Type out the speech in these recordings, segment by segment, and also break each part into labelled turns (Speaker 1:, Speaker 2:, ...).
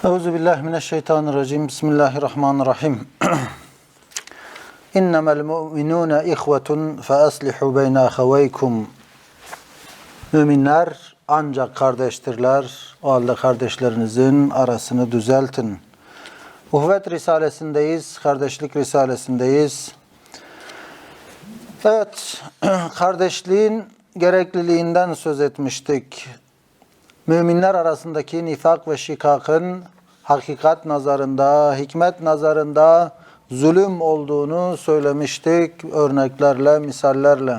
Speaker 1: Euzubillahimineşşeytanirracim. Bismillahirrahmanirrahim. İnnemel mu'minûne ihvetun fe aslihu beyne ahaveykum. Müminler ancak kardeştirler. O halde kardeşlerinizin arasını düzeltin. Uhvet Risalesindeyiz. Kardeşlik Risalesindeyiz. Evet, kardeşliğin gerekliliğinden söz etmiştik. Müminler arasındaki nifak ve şikakın hakikat nazarında, hikmet nazarında zulüm olduğunu söylemiştik örneklerle, misallerle.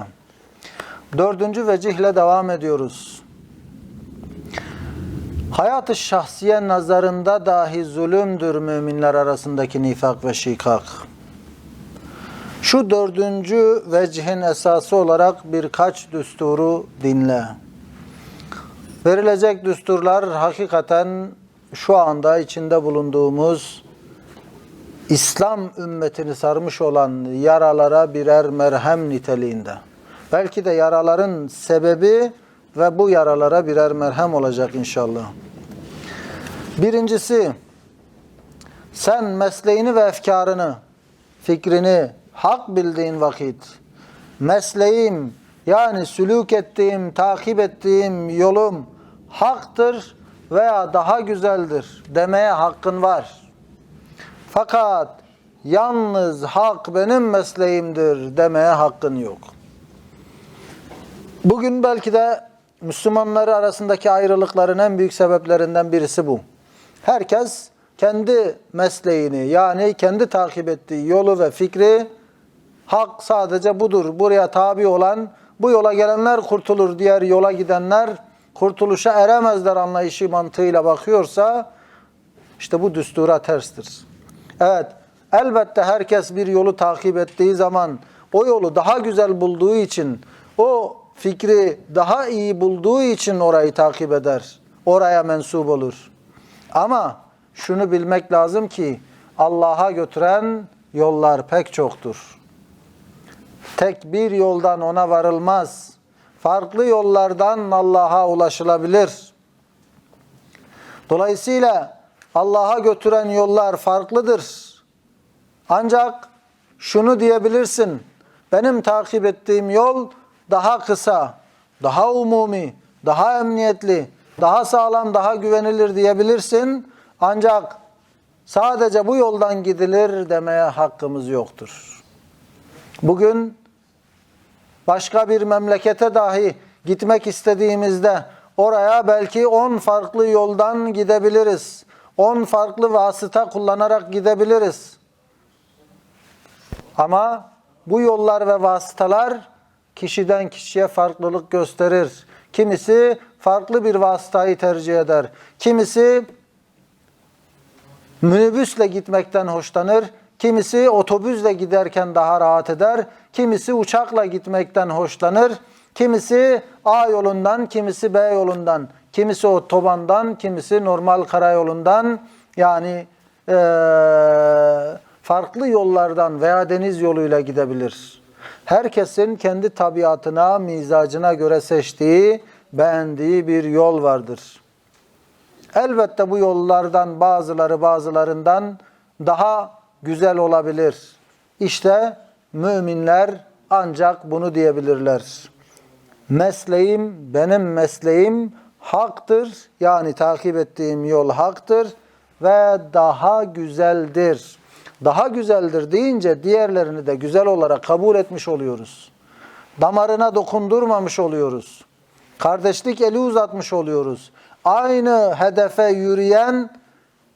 Speaker 1: Dördüncü vecihle devam ediyoruz. Hayat-ı şahsiye nazarında dahi zulümdür müminler arasındaki nifak ve şikak. Şu dördüncü vecihin esası olarak birkaç düsturu dinle. Verilecek düsturlar hakikaten şu anda içinde bulunduğumuz İslam ümmetini sarmış olan yaralara birer merhem niteliğinde. Belki de yaraların sebebi ve bu yaralara birer merhem olacak inşallah. Birincisi, sen mesleğini ve efkarını, fikrini hak bildiğin vakit, mesleğim yani sülûk ettiğim, takip ettiğim yolum haktır veya daha güzeldir demeye hakkın var. Fakat yalnız hak benim mesleğimdir demeye hakkın yok. Bugün belki de Müslümanları arasındaki ayrılıkların en büyük sebeplerinden birisi bu. Herkes kendi mesleğini yani kendi takip ettiği yolu ve fikri hak sadece budur. Buraya tabi olan, bu yola gelenler kurtulur, diğer yola gidenler kurtuluşa eremezler anlayışı mantığıyla bakıyorsa işte bu düstura terstir. Evet, elbette herkes bir yolu takip ettiği zaman o yolu daha güzel bulduğu için, o fikri daha iyi bulduğu için orayı takip eder. Oraya mensup olur. Ama şunu bilmek lazım ki Allah'a götüren yollar pek çoktur. Tek bir yoldan ona varılmaz. Farklı yollardan Allah'a ulaşılabilir. Dolayısıyla Allah'a götüren yollar farklıdır. Ancak şunu diyebilirsin, benim takip ettiğim yol daha kısa, daha umumi, daha emniyetli, daha sağlam, daha güvenilir diyebilirsin. Ancak sadece bu yoldan gidilir demeye hakkımız yoktur. Bugün başka bir memlekete dahi gitmek istediğimizde oraya belki 10 farklı yoldan gidebiliriz. 10 farklı vasıta kullanarak gidebiliriz. Ama bu yollar ve vasıtalar kişiden kişiye farklılık gösterir. Kimisi farklı bir vasıtayı tercih eder. Kimisi minibüsle gitmekten hoşlanır. Kimisi otobüsle giderken daha rahat eder. Kimisi uçakla gitmekten hoşlanır. Kimisi A yolundan, kimisi B yolundan. Kimisi otobandan, kimisi normal karayolundan. Yani farklı yollardan veya deniz yoluyla gidebilir. Herkesin kendi tabiatına, mizacına göre seçtiği, beğendiği bir yol vardır. Elbette bu yollardan bazılarından daha güzel olabilir. İşte müminler ancak bunu diyebilirler. Mesleğim, benim mesleğim haktır. Yani takip ettiğim yol haktır ve daha güzeldir. Daha güzeldir deyince diğerlerini de güzel olarak kabul etmiş oluyoruz. Damarına dokundurmamış oluyoruz. Kardeşlik eli uzatmış oluyoruz. Aynı hedefe yürüyen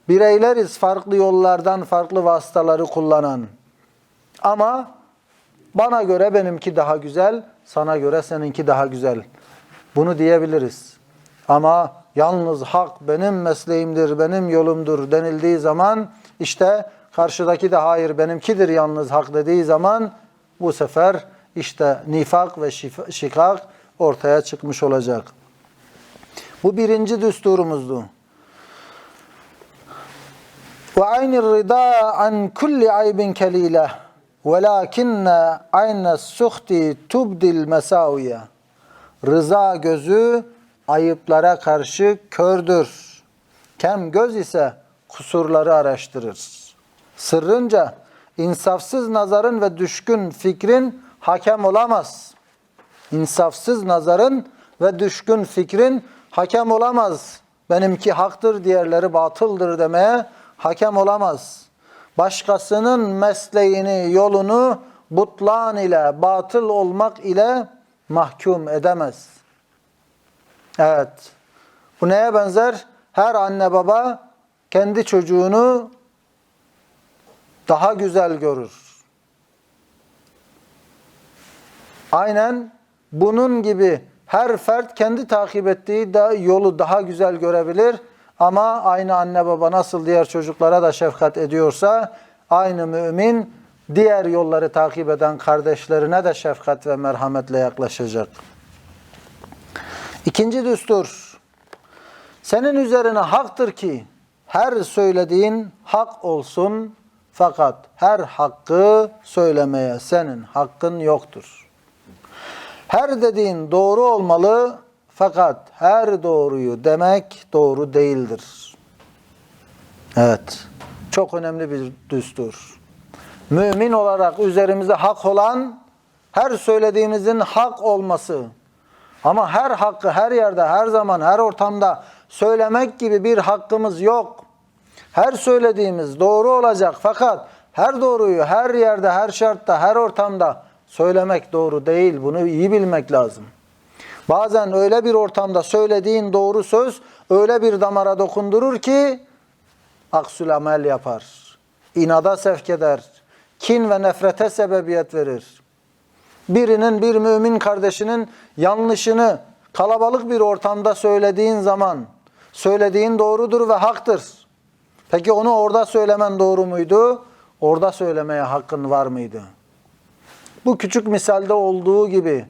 Speaker 1: bireyleriz, farklı yollardan farklı vasıtaları kullanan. Ama bana göre benimki daha güzel, sana göre seninki daha güzel. Bunu diyebiliriz. Ama yalnız hak benim mesleğimdir, benim yolumdur denildiği zaman işte karşıdaki de hayır benimkidir yalnız hak dediği zaman bu sefer işte nifak ve şikak ortaya çıkmış olacak. Bu birinci düsturumuzdu. Ve aynir rida an kulli aybin kelile velakinne aynes suhti tubdil mesaviye. Rıza gözü ayıplara karşı kördür. Kem göz ise kusurları araştırır. Sırrınca insafsız nazarın ve düşkün fikrin hakem olamaz. İnsafsız nazarın ve düşkün fikrin hakem olamaz. Benimki haktır, diğerleri batıldır demeye hakem olamaz. Başkasının mesleğini, yolunu butlan ile, batıl olmak ile mahkum edemez. Evet. Bu neye benzer? Her anne baba kendi çocuğunu daha güzel görür. Aynen bunun gibi her fert kendi takip ettiği yolu daha güzel görebilir. Ama aynı anne baba nasıl diğer çocuklara da şefkat ediyorsa, aynı mümin diğer yolları takip eden kardeşlerine de şefkat ve merhametle yaklaşacak. İkinci düstur, senin üzerine haktır ki her söylediğin hak olsun, fakat her hakkı söylemeye senin hakkın yoktur. Her dediğin doğru olmalı, fakat her doğruyu demek doğru değildir. Evet, çok önemli bir düstur. Mümin olarak üzerimizde hak olan, her söylediğimizin hak olması. Ama her hakkı her yerde, her zaman, her ortamda söylemek gibi bir hakkımız yok. Her söylediğimiz doğru olacak, fakat her doğruyu her yerde, her şartta, her ortamda söylemek doğru değil. Bunu iyi bilmek lazım. Bazen öyle bir ortamda söylediğin doğru söz öyle bir damara dokundurur ki aksül amel yapar. İnada sevk eder. Kin ve nefrete sebebiyet verir. Birinin, bir mümin kardeşinin yanlışını kalabalık bir ortamda söylediğin zaman söylediğin doğrudur ve haktır. Peki onu orada söylemen doğru muydu? Orada söylemeye hakkın var mıydı? Bu küçük misalde olduğu gibi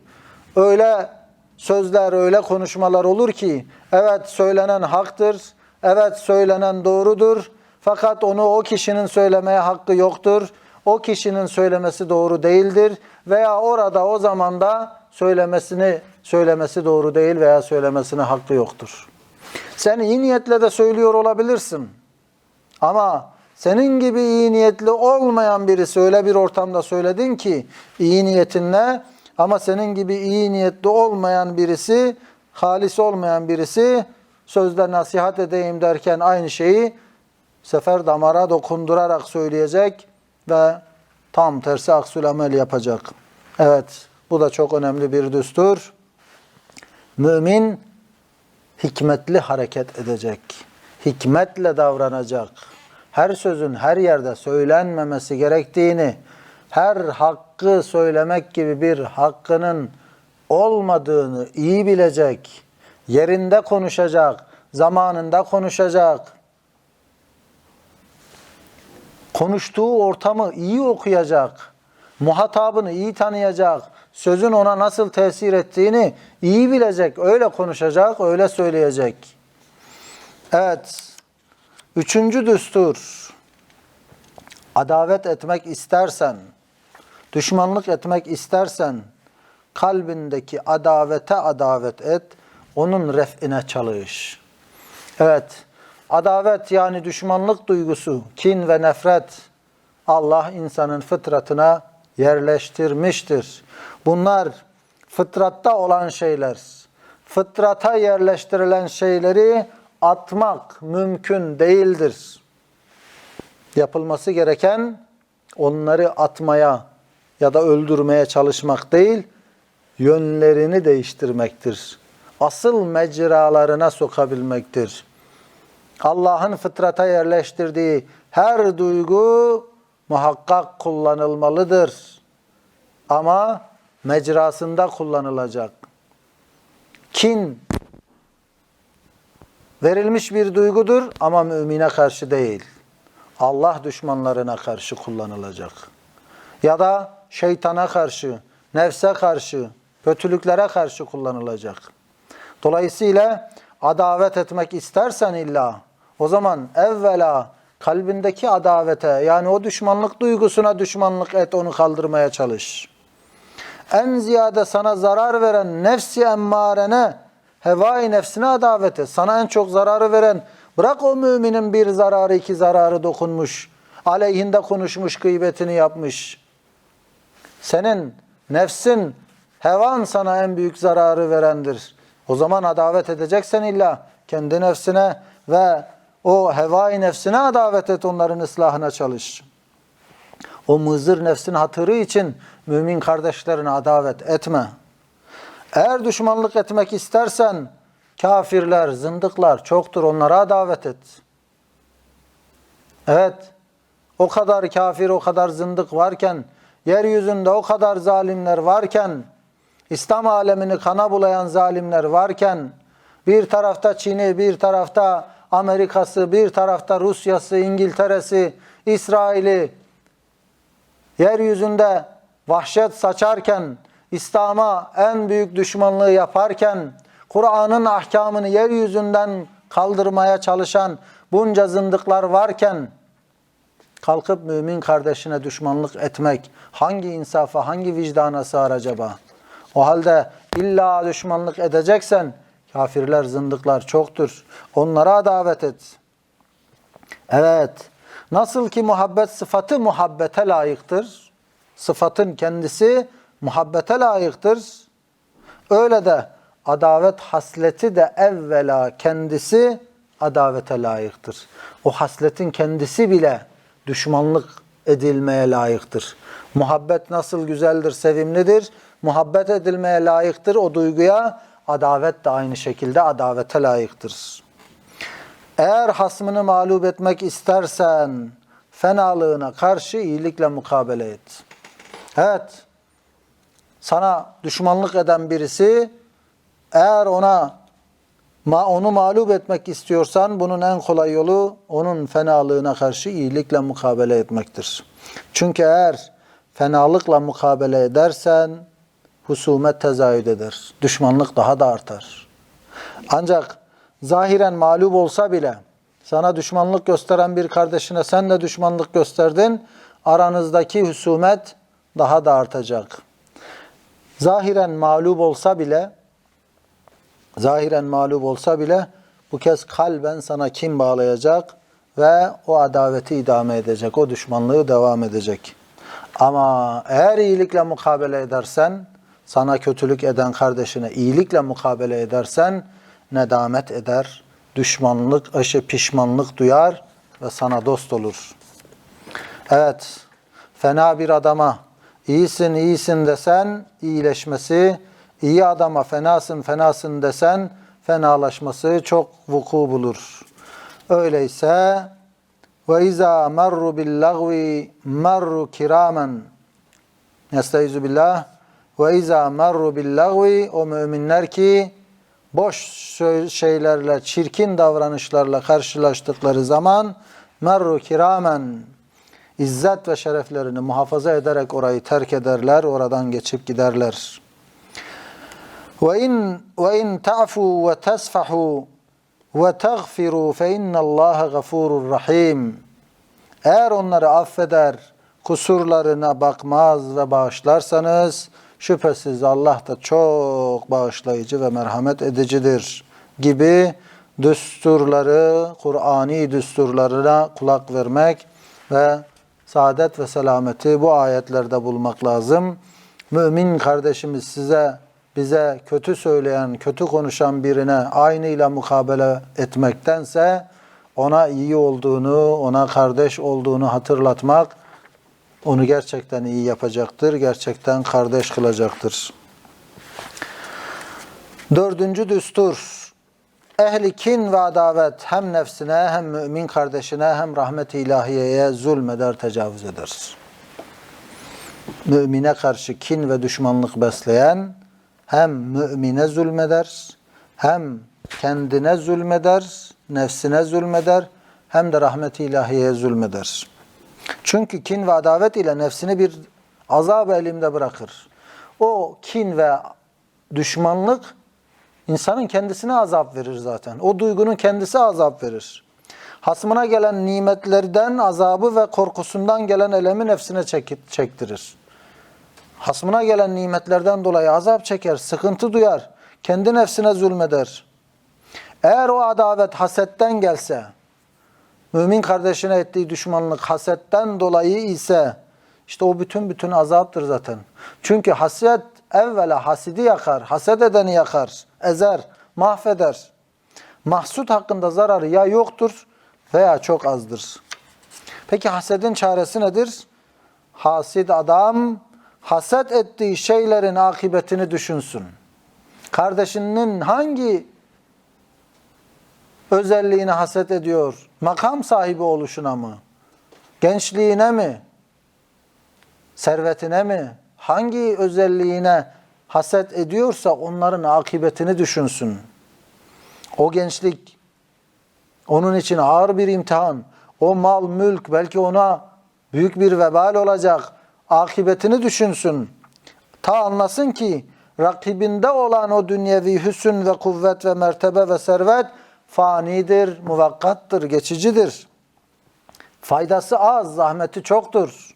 Speaker 1: öyle sözler, öyle konuşmalar olur ki evet söylenen haktır, evet söylenen doğrudur, fakat onu o kişinin söylemeye hakkı yoktur. O kişinin söylemesi doğru değildir veya orada o zamanda söylemesi doğru değil veya söylemesine hakkı yoktur. Sen iyi niyetle de söylüyor olabilirsin. Ama senin gibi iyi niyetli olmayan birisi öyle bir ortamda söyledin ki iyi niyetinle, ama senin gibi iyi niyetli olmayan birisi, halis olmayan birisi sözde nasihat edeyim derken aynı şeyi sefer damara dokundurarak söyleyecek ve tam tersi aksül amel yapacak. Evet, bu da çok önemli bir düstur. Mümin hikmetli hareket edecek. Hikmetle davranacak. Her sözün her yerde söylenmemesi gerektiğini, her hakkı söylemek gibi bir hakkının olmadığını iyi bilecek. Yerinde konuşacak, zamanında konuşacak. Konuştuğu ortamı iyi okuyacak. Muhatabını iyi tanıyacak. Sözün ona nasıl tesir ettiğini iyi bilecek. Öyle konuşacak, öyle söyleyecek. Evet. Üçüncü düstur. Adavet etmek istersen, düşmanlık etmek istersen, kalbindeki adavete adavet et, onun ref'ine çalış. Evet, adavet yani düşmanlık duygusu, kin ve nefret Allah insanın fıtratına yerleştirmiştir. Bunlar fıtratta olan şeyler. Fıtrata yerleştirilen şeyleri atmak mümkün değildir. Yapılması gereken onları atmaya ya da öldürmeye çalışmak değil, yönlerini değiştirmektir. Asıl mecralarına sokabilmektir. Allah'ın fıtrata yerleştirdiği her duygu muhakkak kullanılmalıdır. Ama mecrasında kullanılacak. Kin verilmiş bir duygudur ama mümine karşı değil. Allah düşmanlarına karşı kullanılacak. Ya da şeytana karşı, nefse karşı, kötülüklere karşı kullanılacak. Dolayısıyla adavet etmek istersen illa, o zaman evvela kalbindeki adavete, yani o düşmanlık duygusuna düşmanlık et, onu kaldırmaya çalış. En ziyade sana zarar veren nefsi emmarene, hevai nefsine adavet et. Sana en çok zararı veren Bırak o müminin bir zararı, iki zararı dokunmuş, aleyhinde konuşmuş, gıybetini yapmış. Senin nefsin, hevan sana en büyük zararı verendir. O zaman adavet edeceksen illa kendi nefsine ve o hevai nefsine adavet et, onların ıslahına çalış. O muzır nefsin hatırı için mümin kardeşlerine adavet etme. Eğer düşmanlık etmek istersen kafirler, zındıklar çoktur, onlara davet et. Evet, o kadar kafir, o kadar zındık varken, yeryüzünde o kadar zalimler varken, İslam alemini kana bulayan zalimler varken, bir tarafta Çin'i, bir tarafta Amerika'sı, bir tarafta Rusya'sı, İngiltere'si, İsrail'i, yeryüzünde vahşet saçarken, İslam'a en büyük düşmanlığı yaparken, Kur'an'ın ahkamını yeryüzünden kaldırmaya çalışan bunca zındıklar varken, kalkıp mümin kardeşine düşmanlık etmek hangi insafa, hangi vicdana sığar acaba? O halde illa düşmanlık edeceksen, kafirler, zındıklar çoktur. Onlara davet et. Evet, nasıl ki muhabbet sıfatı muhabbete layıktır, sıfatın kendisi muhabbete layıktır, öyle de adavet hasleti de evvela kendisi adavete layıktır. O hasletin kendisi bile düşmanlık edilmeye layıktır. Muhabbet nasıl güzeldir, sevimlidir, muhabbet edilmeye layıktır o duyguya, adavet de aynı şekilde adavete layıktır. Eğer hasmını mağlup etmek istersen, fenalığına karşı iyilikle mukabele et. Evet, sana düşmanlık eden birisi, eğer onu mağlup etmek istiyorsan, bunun en kolay yolu onun fenalığına karşı iyilikle mukabele etmektir. Çünkü eğer fenalıkla mukabele edersen, husumet tezahür eder. Düşmanlık daha da artar. Ancak zahiren mağlup olsa bile, sana düşmanlık gösteren bir kardeşine sen de düşmanlık gösterdin, aranızdaki husumet daha da artacak. Zahiren mağlup olsa bile bu kez kalben sana kin bağlayacak ve o adaveti idame edecek, o düşmanlığı devam edecek. Ama eğer iyilikle mukabele edersen, sana kötülük eden kardeşine iyilikle mukabele edersen, nedamet eder, düşmanlık, pişmanlık duyar ve sana dost olur. Evet, fena bir adama iyisin, iyisin desen iyileşmesi, iyi adama fenasın, fenasın desen fenalaşması çok vuku bulur. Öyleyse ve izâ merru billagvi merru kiramen. Nestaizu billah. Ve izâ merru billagvi, o müminler ki boş şeylerle, çirkin davranışlarla karşılaştıkları zaman merru kiramen, İzzet ve şereflerini muhafaza ederek orayı terk ederler, oradan geçip giderler. وَاِنْ تَعْفُوا وَتَسْفَحُوا وَتَغْفِرُوا فَاِنَّ اللّٰهَ غَفُورٌ رَحِيمٌ. Eğer onları affeder, kusurlarına bakmaz ve bağışlarsanız, şüphesiz Allah da çok bağışlayıcı ve merhamet edicidir gibi düsturları, Kur'ani düsturlarına kulak vermek ve saadet ve selameti bu ayetlerde bulmak lazım. Mümin kardeşimiz bize kötü söyleyen, kötü konuşan birine aynıyla mukabele etmektense ona iyi olduğunu, ona kardeş olduğunu hatırlatmak onu gerçekten iyi yapacaktır, gerçekten kardeş kılacaktır. Dördüncü düstur, ehli kin ve adavet hem nefsine, hem mümin kardeşine, hem rahmet-i ilahiyeye zulmeder, tecavüz eder. Mümine karşı kin ve düşmanlık besleyen, hem mümine zulmeder, hem kendine zulmeder, nefsine zulmeder, hem de rahmet-i ilahiyeye zulmeder. Çünkü kin ve adavet ile nefsini bir azab elimde bırakır. O kin ve düşmanlık insanın kendisine azap verir zaten. O duygunun kendisi azap verir. Hasmına gelen nimetlerden azabı ve korkusundan gelen elemi nefsine çektirir. Hasmına gelen nimetlerden dolayı azap çeker, sıkıntı duyar, kendi nefsine zulmeder. Eğer o adavet hasetten gelse, mümin kardeşine ettiği düşmanlık hasetten dolayı ise, işte o bütün azaptır zaten. Çünkü haset evvela hasidi yakar, haset edeni yakar, ezer, mahveder. Mahsut hakkında zararı ya yoktur veya çok azdır. Peki hasedin çaresi nedir? Hasid adam haset ettiği şeylerin akıbetini düşünsün. Kardeşinin hangi özelliğini haset ediyor? Makam sahibi oluşuna mı? Gençliğine mi? Servetine mi? Hangi özelliğine haset ediyorsa onların akıbetini düşünsün. O gençlik onun için ağır bir imtihan. O mal, mülk belki ona büyük bir vebal olacak. Akıbetini düşünsün. Ta anlasın ki rakibinde olan o dünyevi hüsn ve kuvvet ve mertebe ve servet fanidir, muvakkattır, geçicidir. Faydası az, zahmeti çoktur.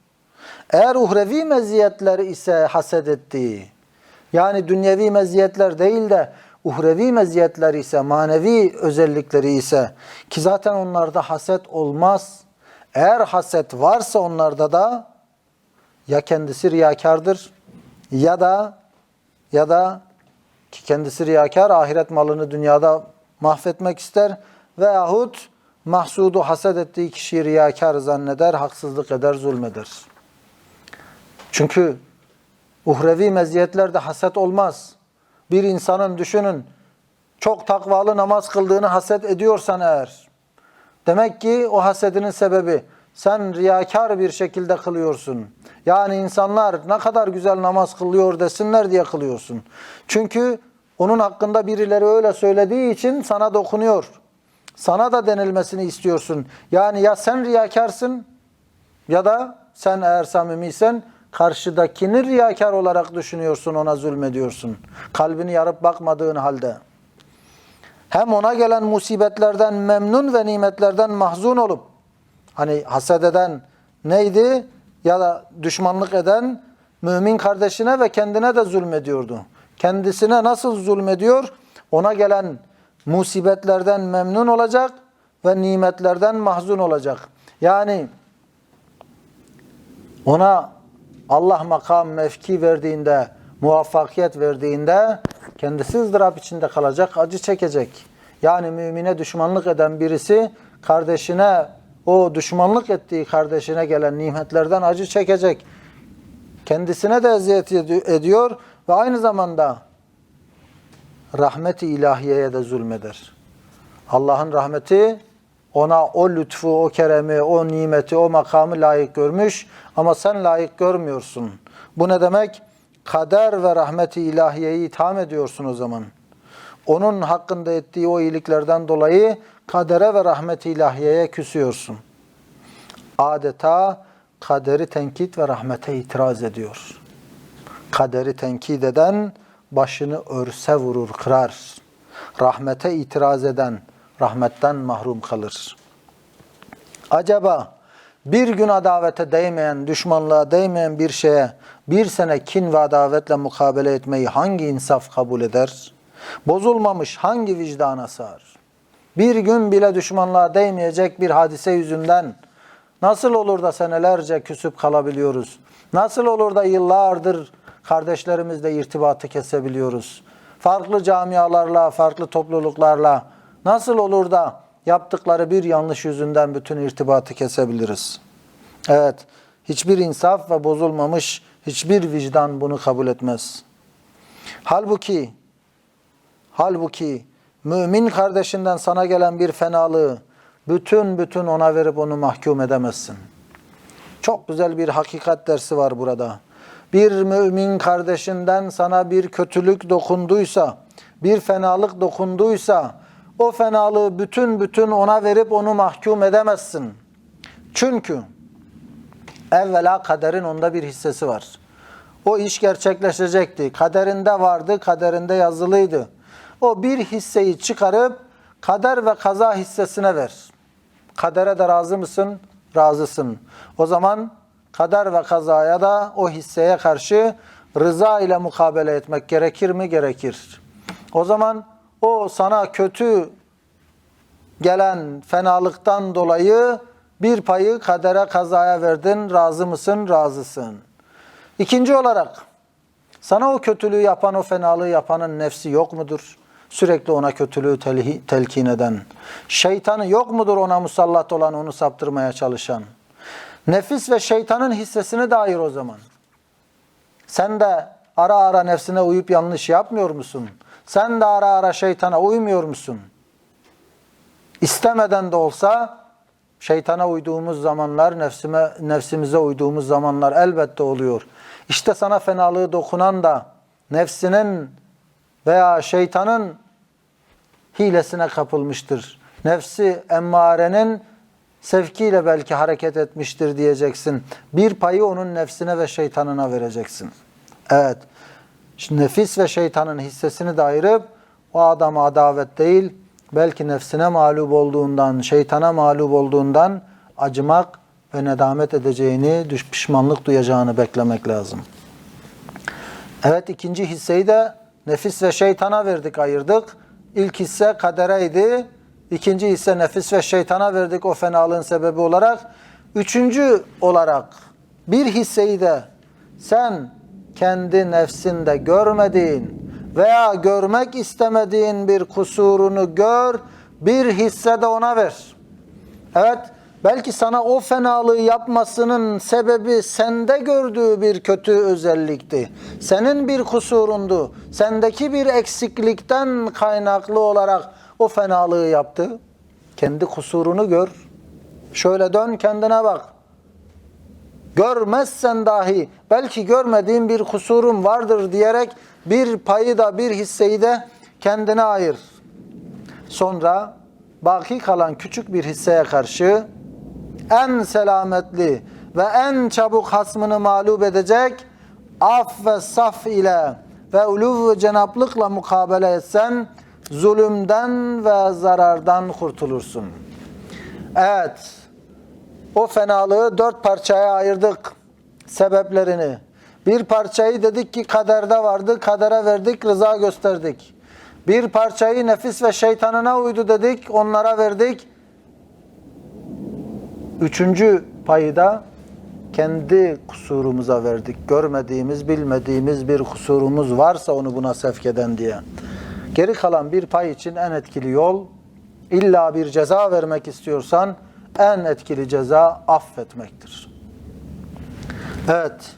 Speaker 1: Eğer uhrevi meziyetleri ise haset ettiği, yani dünyevi meziyetler değil de uhrevi meziyetleri ise, manevi özellikleri ise, ki zaten onlarda haset olmaz. Eğer haset varsa onlarda da ya kendisi riyakardır ya da ki kendisi riyakar ahiret malını dünyada mahvetmek ister veyahut mahsudu haset ettiği kişiyi riyakar zanneder, haksızlık eder, zulmeder. Çünkü uhrevi meziyetlerde haset olmaz. Bir insanın düşünün çok takvalı namaz kıldığını haset ediyorsan eğer, demek ki o hasedinin sebebi sen riyakar bir şekilde kılıyorsun. Yani insanlar ne kadar güzel namaz kılıyor desinler diye kılıyorsun. Çünkü onun hakkında birileri öyle söylediği için sana dokunuyor. Sana da denilmesini istiyorsun. Yani ya sen riyakarsın ya da sen eğer samimiysen karşıdakini riyakar olarak düşünüyorsun, ona zulmediyorsun. Kalbini yarıp bakmadığın halde. Hem ona gelen musibetlerden memnun ve nimetlerden mahzun olup, hani haset eden neydi? Ya da düşmanlık eden mümin kardeşine ve kendine de zulmediyordu. Kendisine nasıl zulmediyor? Ona gelen musibetlerden memnun olacak ve nimetlerden mahzun olacak. Yani ona Allah makam, mevki verdiğinde, muvaffakiyet verdiğinde kendisi ızdırap içinde kalacak, acı çekecek. Yani mümine düşmanlık eden birisi kardeşine, o düşmanlık ettiği kardeşine gelen nimetlerden acı çekecek. Kendisine de eziyet ediyor ve aynı zamanda rahmet-i ilahiyeye de zulmeder. Allah'ın rahmeti ona o lütfu, o keremi, o nimeti, o makamı layık görmüş ama sen layık görmüyorsun. Bu ne demek? Kader ve rahmet-i ilahiyeyi itham ediyorsun o zaman. Onun hakkında ettiği o iyiliklerden dolayı kadere ve rahmet-i ilahiyeye küsüyorsun. Adeta kaderi tenkit ve rahmete itiraz ediyor. Kaderi tenkit eden başını örse vurur, kırar. Rahmete itiraz eden rahmetten mahrum kalır. Acaba bir gün adavete değmeyen, düşmanlığa değmeyen bir şeye bir sene kin ve adavetle mukabele etmeyi hangi insaf kabul eder? Bozulmamış hangi vicdana sığar? Bir gün bile düşmanlığa değmeyecek bir hadise yüzünden nasıl olur da senelerce küsüp kalabiliyoruz? Nasıl olur da yıllardır kardeşlerimizle irtibatı kesebiliyoruz? Farklı camialarla, farklı topluluklarla nasıl olur da yaptıkları bir yanlış yüzünden bütün irtibatı kesebiliriz? Evet, hiçbir insaf ve bozulmamış hiçbir vicdan bunu kabul etmez. Halbuki mümin kardeşinden sana gelen bir fenalığı bütün ona verip onu mahkum edemezsin. Çok güzel bir hakikat dersi var burada. Bir mümin kardeşinden sana bir kötülük dokunduysa, bir fenalık dokunduysa, o fenalığı bütün ona verip onu mahkum edemezsin. Çünkü evvela kaderin onda bir hissesi var. O iş gerçekleşecekti. Kaderinde vardı, kaderinde yazılıydı. O bir hisseyi çıkarıp kader ve kaza hissesine ver. Kadere de razı mısın? Razısın. O zaman kader ve kazaya da o hisseye karşı rıza ile mukabele etmek gerekir mi? Gerekir. O zaman o sana kötü gelen fenalıktan dolayı bir payı kadere, kazaya verdin. Razı mısın? Razısın. İkinci olarak, sana o kötülüğü yapan, o fenalığı yapanın nefsi yok mudur? Sürekli ona kötülüğü telkin eden. Şeytanı yok mudur ona musallat olan, onu saptırmaya çalışan? Nefis ve şeytanın hissesini de ayır o zaman. Sen de ara ara nefsine uyup yanlış yapmıyor musun? Sen de ara ara şeytana uymuyor musun? İstemeden de olsa şeytana uyduğumuz zamanlar, nefsimize uyduğumuz zamanlar elbette oluyor. İşte sana fenalığı dokunan da nefsinin veya şeytanın hilesine kapılmıştır. Nefsi emmarenin sevkiyle belki hareket etmiştir diyeceksin. Bir payı onun nefsine ve şeytanına vereceksin. Evet. Şimdi nefis ve şeytanın hissesini de ayırıp o adama adavet değil, belki nefsine mağlup olduğundan, şeytana mağlup olduğundan acımak ve nedamet edeceğini, pişmanlık duyacağını beklemek lazım. Evet, ikinci hisseyi de nefis ve şeytana verdik, ayırdık. İlk hisse kadereydi. İkinci hisse nefis ve şeytana verdik o fenalığın sebebi olarak. Üçüncü olarak bir hisseyi de sen kendi nefsinde görmediğin veya görmek istemediğin bir kusurunu gör, bir hisse de ona ver. Evet, belki sana o fenalığı yapmasının sebebi sende gördüğü bir kötü özellikti. Senin bir kusurundu. Sendeki bir eksiklikten kaynaklı olarak o fenalığı yaptı. Kendi kusurunu gör. Şöyle dön, kendine bak. Görmezsen dahi belki görmediğin bir kusurum vardır diyerek bir payı da bir hisseyi de kendine ayır. Sonra baki kalan küçük bir hisseye karşı en selametli ve en çabuk hasmını mağlup edecek af ve saf ile ve uluv ve cenaplıkla mukabele etsen zulümden ve zarardan kurtulursun. Evet, o fenalığı 4 parçaya ayırdık sebeplerini. Bir parçayı dedik ki kaderde vardı, kadere verdik, rıza gösterdik. Bir parçayı nefis ve şeytanına uydu dedik, onlara verdik. Üçüncü payı da kendi kusurumuza verdik. Görmediğimiz, bilmediğimiz bir kusurumuz varsa onu buna sevk eden diye. Geri kalan bir pay için en etkili yol, illa bir ceza vermek istiyorsan en etkili ceza affetmektir. Evet.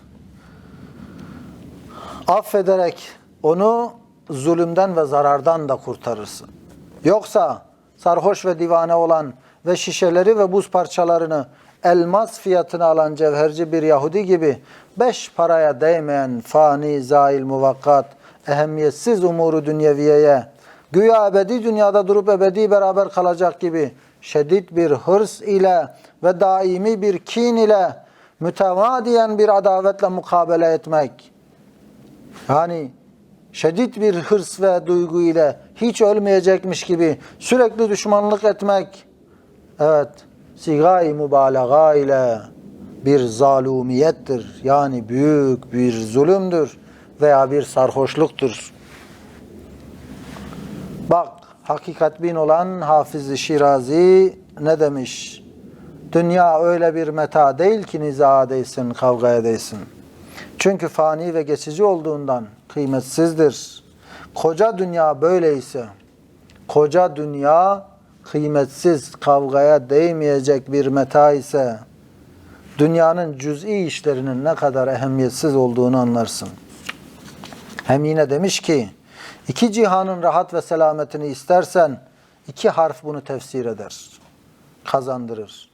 Speaker 1: Affederek onu zulümden ve zarardan da kurtarırsın. Yoksa sarhoş ve divane olan ve şişeleri ve buz parçalarını elmas fiyatına alan cevherci bir Yahudi gibi 5 paraya değmeyen fani, zail, muvakkat, ehemmiyetsiz umuru dünyeviyeye, güya ebedi dünyada durup ebedi beraber kalacak gibi şiddet bir hırs ile ve daimi bir kin ile mütemadiyen bir adavetle mukabele etmek. Yani şiddet bir hırs ve duygu ile hiç ölmeyecekmiş gibi sürekli düşmanlık etmek. Evet, sigai mübalağa ile bir zalumiyettir. Yani büyük bir zulümdür veya bir sarhoşluktur. Bak, hakikat bin olan Hafız-ı Şirazi ne demiş? Dünya öyle bir meta değil ki nizaha değsin, kavgaya değsin. Çünkü fani ve geçici olduğundan kıymetsizdir. Koca dünya böyleyse, koca dünya kıymetsiz, kavgaya değmeyecek bir meta ise, dünyanın cüz'i işlerinin ne kadar ehemmiyetsiz olduğunu anlarsın. Hem yine demiş ki, 2 cihanın rahat ve selametini istersen, 2 harf bunu tefsir eder, kazandırır.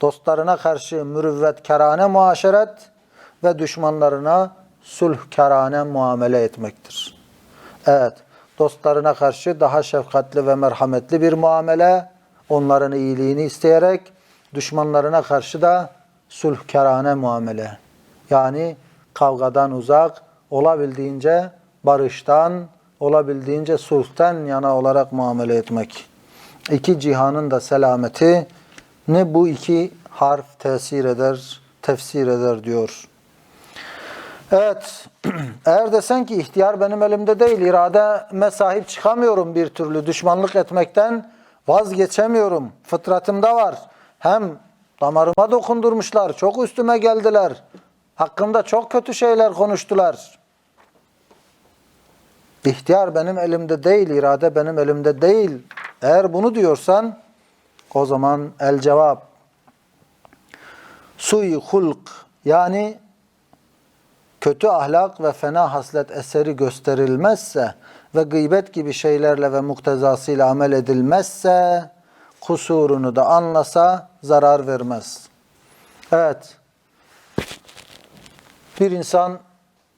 Speaker 1: Dostlarına karşı mürüvvetkârane muaşeret ve düşmanlarına sulhkârane muamele etmektir. Evet, dostlarına karşı daha şefkatli ve merhametli bir muamele, onların iyiliğini isteyerek, düşmanlarına karşı da sulhkârane muamele. Yani kavgadan uzak, olabildiğince barıştan, olabildiğince sulhten yana olarak muamele etmek. 2 cihanın da selameti ne bu 2 harf tesir eder, tefsir eder diyor. Evet, eğer desen ki ihtiyar benim elimde değil, irademe sahip çıkamıyorum bir türlü düşmanlık etmekten, Vazgeçemiyorum. Fıtratımda var. Hem damarıma dokundurmuşlar. Çok üstüme geldiler. Hakkımda çok kötü şeyler konuştular. İhtiyar benim elimde değil, irade benim elimde değil. Eğer bunu diyorsan o zaman el cevap. Sui hulk, yani kötü ahlak ve fena haslet eseri gösterilmezse ve gıybet gibi şeylerle ve muktezasıyla amel edilmezse, kusurunu da anlasa zarar vermez. Evet, bir insan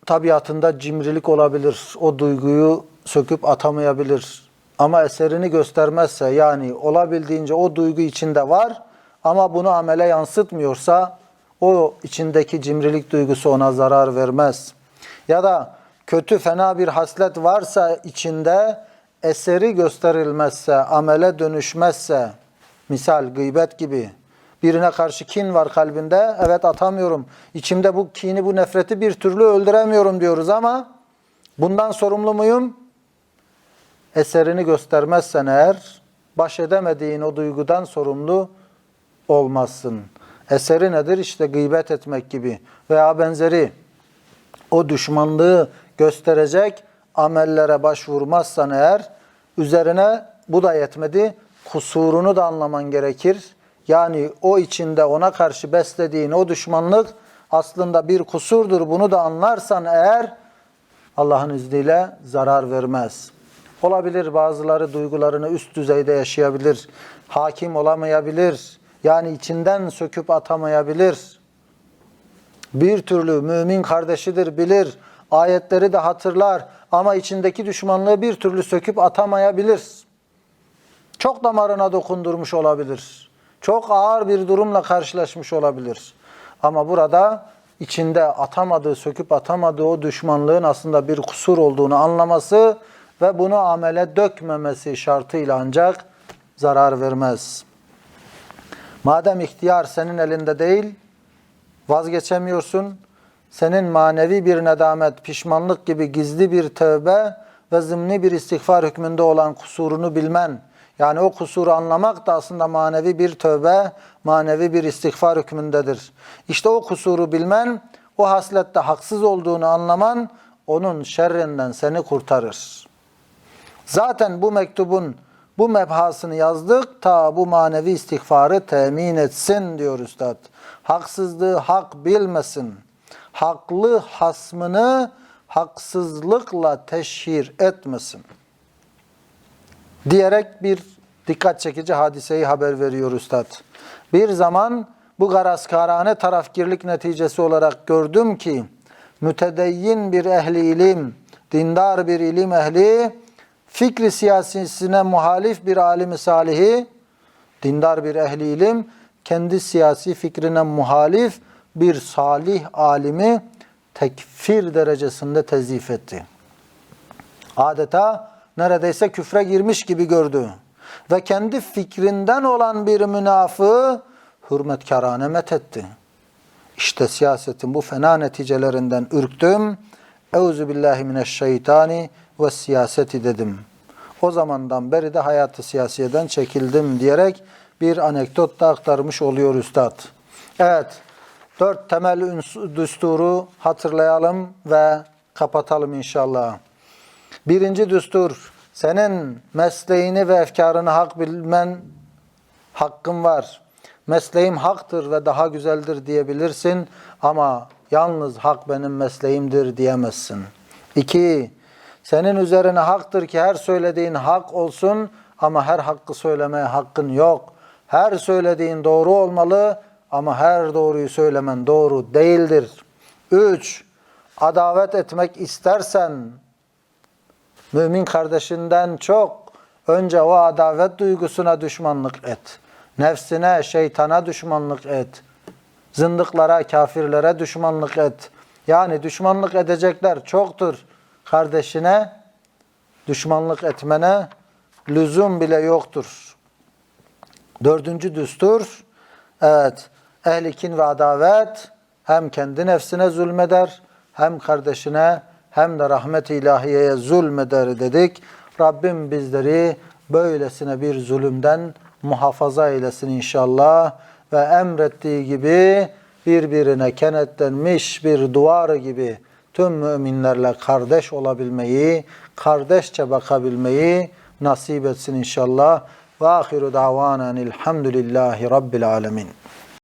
Speaker 1: tabiatında cimrilik olabilir, o duyguyu söküp atamayabilir. Ama eserini göstermezse, yani olabildiğince o duygu içinde var ama bunu amele yansıtmıyorsa, o içindeki cimrilik duygusu ona zarar vermez. Ya da kötü, fena bir haslet varsa içinde, eseri gösterilmezse, amele dönüşmezse, misal gıybet gibi, birine karşı kin var kalbinde, evet atamıyorum, İçimde bu kini, bu nefreti bir türlü öldüremiyorum diyoruz ama bundan sorumlu muyum? Eserini göstermezsen eğer, baş edemediğin o duygudan sorumlu olmazsın. Eseri nedir? İşte gıybet etmek gibi veya benzeri. O düşmanlığı gösterecek amellere başvurmazsan eğer, üzerine bu da yetmedi, kusurunu da anlaman gerekir. Yani o içinde ona karşı beslediğin o düşmanlık aslında bir kusurdur. Bunu da anlarsan eğer, Allah'ın izniyle zarar vermez. Olabilir, bazıları duygularını üst düzeyde yaşayabilir, hakim olamayabilir, yani içinden söküp atamayabilir. Bir türlü mümin kardeşidir, bilir, ayetleri de hatırlar ama içindeki düşmanlığı bir türlü söküp atamayabilir. Çok damarına dokundurmuş olabilir. Çok ağır bir durumla karşılaşmış olabilir. Ama burada içinde atamadığı, söküp atamadığı o düşmanlığın aslında bir kusur olduğunu anlaması ve bunu amele dökmemesi şartıyla ancak zarar vermez. Madem ihtiyar senin elinde değil, vazgeçemiyorsun, senin manevi bir nedamet, pişmanlık gibi gizli bir tövbe ve zımni bir istiğfar hükmünde olan kusurunu bilmen, yani o kusuru anlamak da aslında manevi bir tövbe, manevi bir istiğfar hükmündedir. İşte o kusuru bilmen, o haslette haksız olduğunu anlaman, onun şerrinden seni kurtarır. Zaten bu mektubun bu mebhasını yazdık, ta bu manevi istiğfarı temin etsin diyor Üstad. Haksızlığı hak bilmesin. Haklı hasmını haksızlıkla teşhir etmesin. Diyerek bir dikkat çekici hadiseyi haber veriyor Üstad. Bir zaman bu garazkârane tarafgirlik neticesi olarak gördüm ki, mütedeyyin bir ehli ilim, dindar bir ilim ehli, fikri siyasisine muhalif bir alim-i salihi, dindar bir ehli ilim, kendi siyasi fikrine muhalif bir salih alimi tekfir derecesinde tezif etti. Adeta neredeyse küfre girmiş gibi gördü. Ve kendi fikrinden olan bir münafığı hürmetkârane methetti. İşte siyasetin bu fena neticelerinden ürktüm. Euzubillahimineşşeytani ve siyaseti dedim. O zamandan beri de hayatı siyasiyeden çekildim diyerek bir anekdot da aktarmış oluyor Üstad. Evet, 4 temel düsturu hatırlayalım ve kapatalım inşallah. Birinci düstur, senin mesleğini ve efkarını hak bilmen hakkın var. Mesleğim haktır ve daha güzeldir diyebilirsin ama yalnız hak benim mesleğimdir diyemezsin. 2. Senin üzerine haktır ki her söylediğin hak olsun ama her hakkı söylemeye hakkın yok. Her söylediğin doğru olmalı ama her doğruyu söylemen doğru değildir. 3. Adavet etmek istersen mümin kardeşinden çok önce o adavet duygusuna düşmanlık et. Nefsine, şeytana düşmanlık et. Zındıklara, kafirlere düşmanlık et. Yani düşmanlık edecekler çoktur. Kardeşine düşmanlık etmene lüzum bile yoktur. 4. düstur, evet, ehli kin ve adavet hem kendi nefsine zulmeder, hem kardeşine, hem de rahmet-i ilahiyeye zulmeder dedik. Rabbim bizleri böylesine bir zulümden muhafaza eylesin inşallah ve emrettiği gibi birbirine kenetlenmiş bir duvar gibi tüm müminlerle kardeş olabilmeyi, kardeşçe bakabilmeyi nasip etsin inşallah. Ve ahiru davanen elhamdülillahi rabbil alemin.